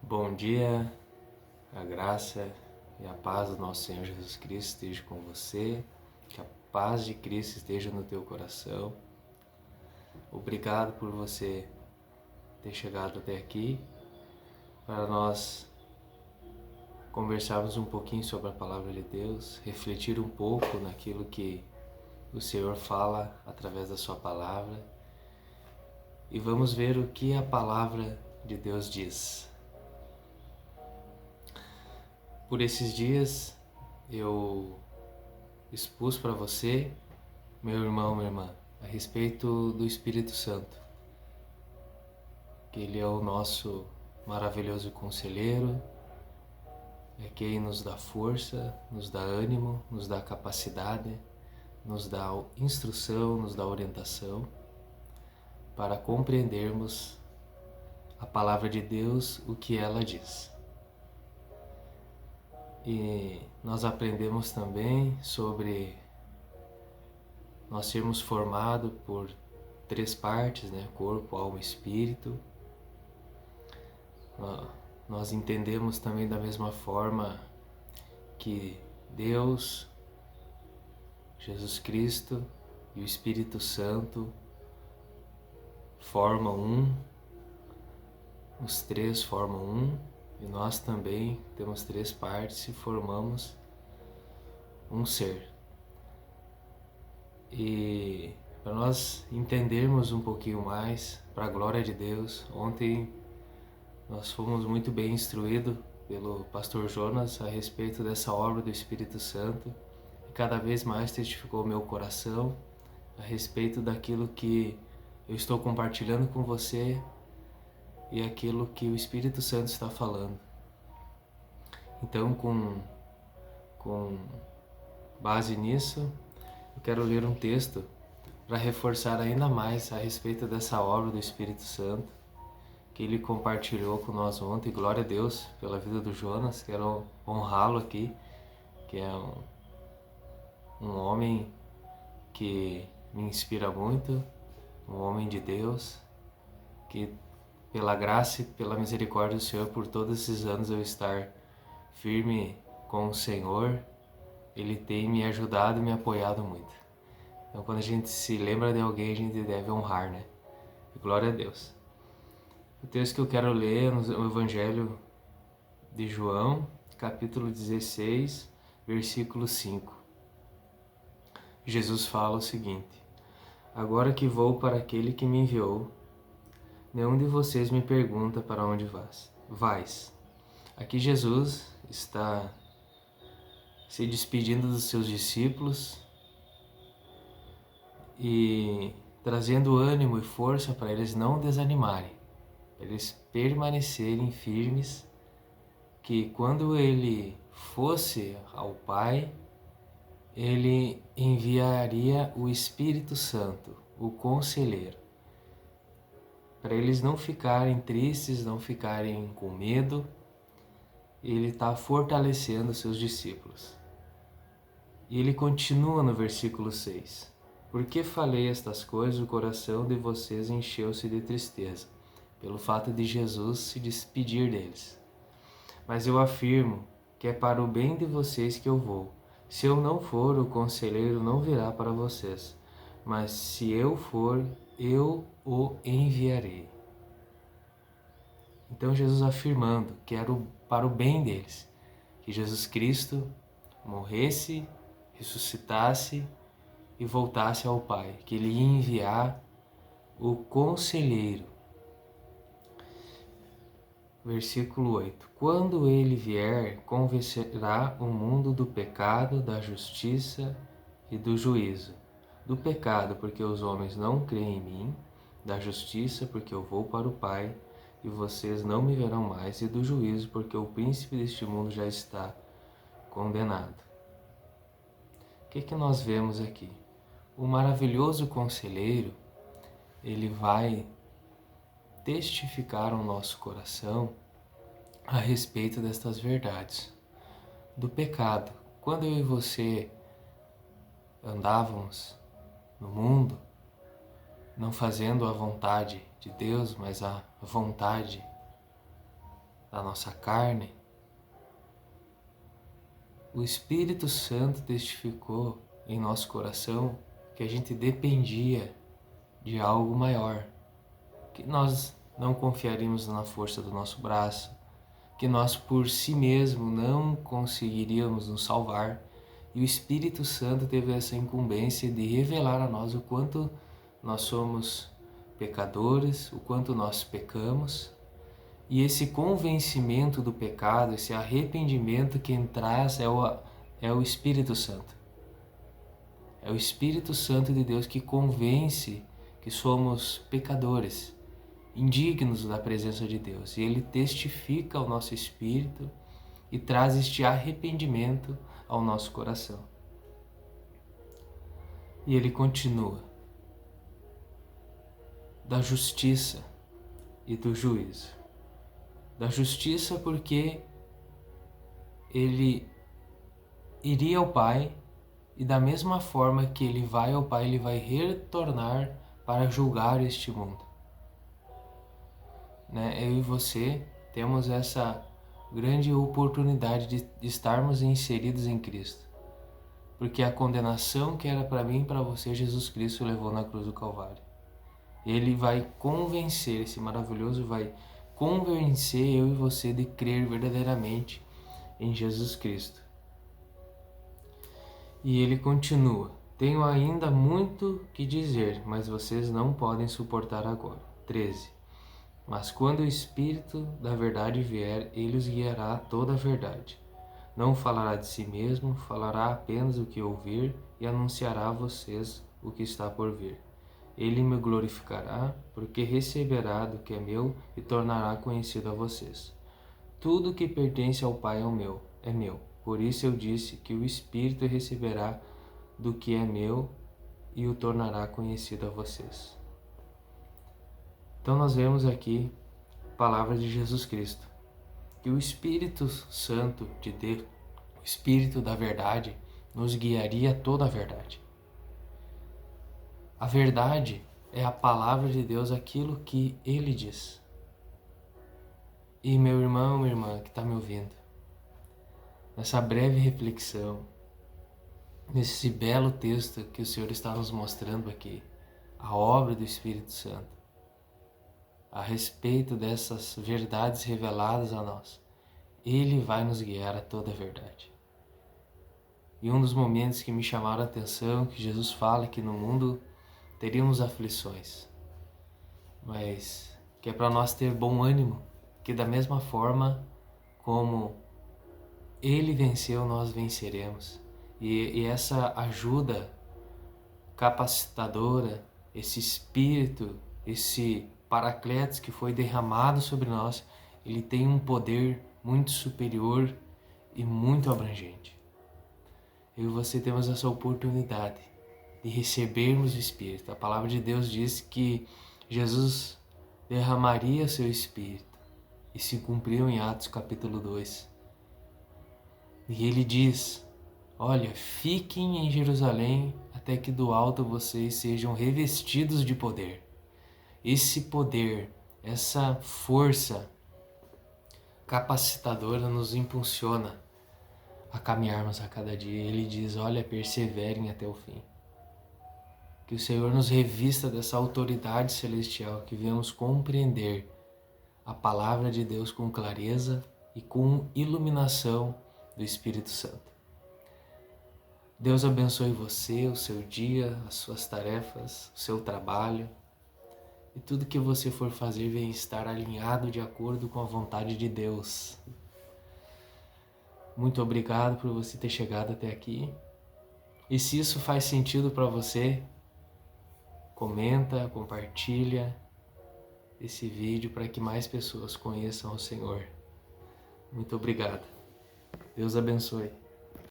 Bom dia, a graça e a paz do nosso Senhor Jesus Cristo esteja com você, que a paz de Cristo esteja no teu coração. Obrigado por você ter chegado até aqui para nós conversarmos um pouquinho sobre a Palavra de Deus, refletir um pouco naquilo que o Senhor fala através da sua Palavra e vamos ver o que a Palavra de Deus diz. Por esses dias eu expus para você, meu irmão, minha irmã, a respeito do Espírito Santo, que Ele é o nosso maravilhoso conselheiro, é quem nos dá força, nos dá ânimo, nos dá capacidade, nos dá instrução, nos dá orientação para compreendermos a Palavra de Deus, o que ela diz. E nós aprendemos também sobre nós sermos formados por 3 partes, né? Corpo, alma e espírito. Nós entendemos também da mesma forma que Deus, Jesus Cristo e o Espírito Santo formam um, os 3 formam um, e nós também temos 3 partes e formamos um ser. E para nós entendermos um pouquinho mais, para a glória de Deus, ontem nós fomos muito bem instruídos pelo pastor Jonas a respeito dessa obra do Espírito Santo e cada vez mais testificou o meu coração a respeito daquilo que eu estou compartilhando com você e aquilo que o Espírito Santo está falando. Então, com base nisso, eu quero ler um texto para reforçar ainda mais a respeito dessa obra do Espírito Santo que ele compartilhou com nós ontem. Glória a Deus pela vida do Jonas, quero honrá-lo aqui, que é um homem que me inspira muito, um homem de Deus, que pela graça e pela misericórdia do Senhor, por todos esses anos eu estar firme com o Senhor, Ele tem me ajudado e me apoiado muito. Então quando a gente se lembra de alguém, a gente deve honrar, né? E glória a Deus. O texto que eu quero ler é no Evangelho de João, capítulo 16, versículo 5. Jesus fala o seguinte: agora que vou para aquele que me enviou, nenhum de vocês me pergunta para onde vais. Aqui Jesus está se despedindo dos seus discípulos e trazendo ânimo e força para eles não desanimarem, para eles permanecerem firmes, que quando ele fosse ao Pai, ele enviaria o Espírito Santo, o Conselheiro, para eles não ficarem tristes, não ficarem com medo. Ele está fortalecendo seus discípulos. E ele continua no versículo 6. Porque falei estas coisas, o coração de vocês encheu-se de tristeza, pelo fato de Jesus se despedir deles. Mas eu afirmo que é para o bem de vocês que eu vou. Se eu não for, o conselheiro não virá para vocês. Mas se eu for, eu o enviarei. Então Jesus afirmando que era para o bem deles, que Jesus Cristo morresse, ressuscitasse e voltasse ao Pai, que Ele ia enviar o Conselheiro. Versículo 8. Quando Ele vier, convencerá o mundo do pecado, da justiça e do juízo. Do pecado, porque os homens não creem em mim, da justiça, porque eu vou para o Pai e vocês não me verão mais, e do juízo, porque o príncipe deste mundo já está condenado. O que nós vemos aqui? O maravilhoso conselheiro, ele vai testificar ao nosso coração a respeito destas verdades. Do pecado. Quando eu e você andávamos no mundo, não fazendo a vontade de Deus, mas a vontade da nossa carne, o Espírito Santo testificou em nosso coração que a gente dependia de algo maior, que nós não confiaríamos na força do nosso braço, que nós por si mesmo não conseguiríamos nos salvar, e o Espírito Santo teve essa incumbência de revelar a nós o quanto nós somos pecadores, o quanto nós pecamos, e esse convencimento do pecado, esse arrependimento quem traz é o Espírito Santo. É o Espírito Santo de Deus que convence que somos pecadores, indignos da presença de Deus. E Ele testifica ao nosso espírito e traz este arrependimento ao nosso coração. E Ele continua: da justiça e do juízo. Da justiça porque Ele iria ao Pai e da mesma forma que Ele vai ao Pai, Ele vai retornar para julgar este mundo. Eu e você temos essa grande oportunidade de estarmos inseridos em Cristo. Porque a condenação que era para mim e para você, Jesus Cristo levou na cruz do Calvário. Ele vai convencer, esse maravilhoso vai convencer eu e você de crer verdadeiramente em Jesus Cristo. E ele continua: tenho ainda muito que dizer, mas vocês não podem suportar agora. 13. Mas quando o Espírito da verdade vier, ele os guiará a toda a verdade. Não falará de si mesmo, falará apenas o que ouvir e anunciará a vocês o que está por vir. Ele me glorificará, porque receberá do que é meu e tornará conhecido a vocês. Tudo que pertence ao Pai é meu. Por isso eu disse que o Espírito receberá do que é meu e o tornará conhecido a vocês. Então nós vemos aqui a palavra de Jesus Cristo, que o Espírito Santo de Deus, o Espírito da verdade, nos guiaria a toda a verdade. A verdade é a palavra de Deus, aquilo que Ele diz. E meu irmão, minha irmã que está me ouvindo, nessa breve reflexão, nesse belo texto que o Senhor está nos mostrando aqui, a obra do Espírito Santo, a respeito dessas verdades reveladas a nós, Ele vai nos guiar a toda a verdade. E um dos momentos que me chamaram a atenção, que Jesus fala que no mundo teríamos aflições, mas que é para nós ter bom ânimo, que da mesma forma como Ele venceu, nós venceremos. E essa ajuda capacitadora, esse Espírito, esse Paracletos que foi derramado sobre nós, ele tem um poder muito superior e muito abrangente. Eu e você temos essa oportunidade de recebermos o Espírito. A palavra de Deus diz que Jesus derramaria seu Espírito e se cumpriu em Atos capítulo 2. E ele diz: olha, fiquem em Jerusalém até que do alto vocês sejam revestidos de poder. Esse poder, essa força capacitadora nos impulsiona a caminharmos a cada dia. Ele diz: olha, perseverem até o fim. Que o Senhor nos revista dessa autoridade celestial, que venhamos compreender a palavra de Deus com clareza e com iluminação do Espírito Santo. Deus abençoe você, o seu dia, as suas tarefas, o seu trabalho. E tudo que você for fazer venha estar alinhado de acordo com a vontade de Deus. Muito obrigado por você ter chegado até aqui. E se isso faz sentido para você, comenta, compartilha esse vídeo para que mais pessoas conheçam o Senhor. Muito obrigado. Deus abençoe.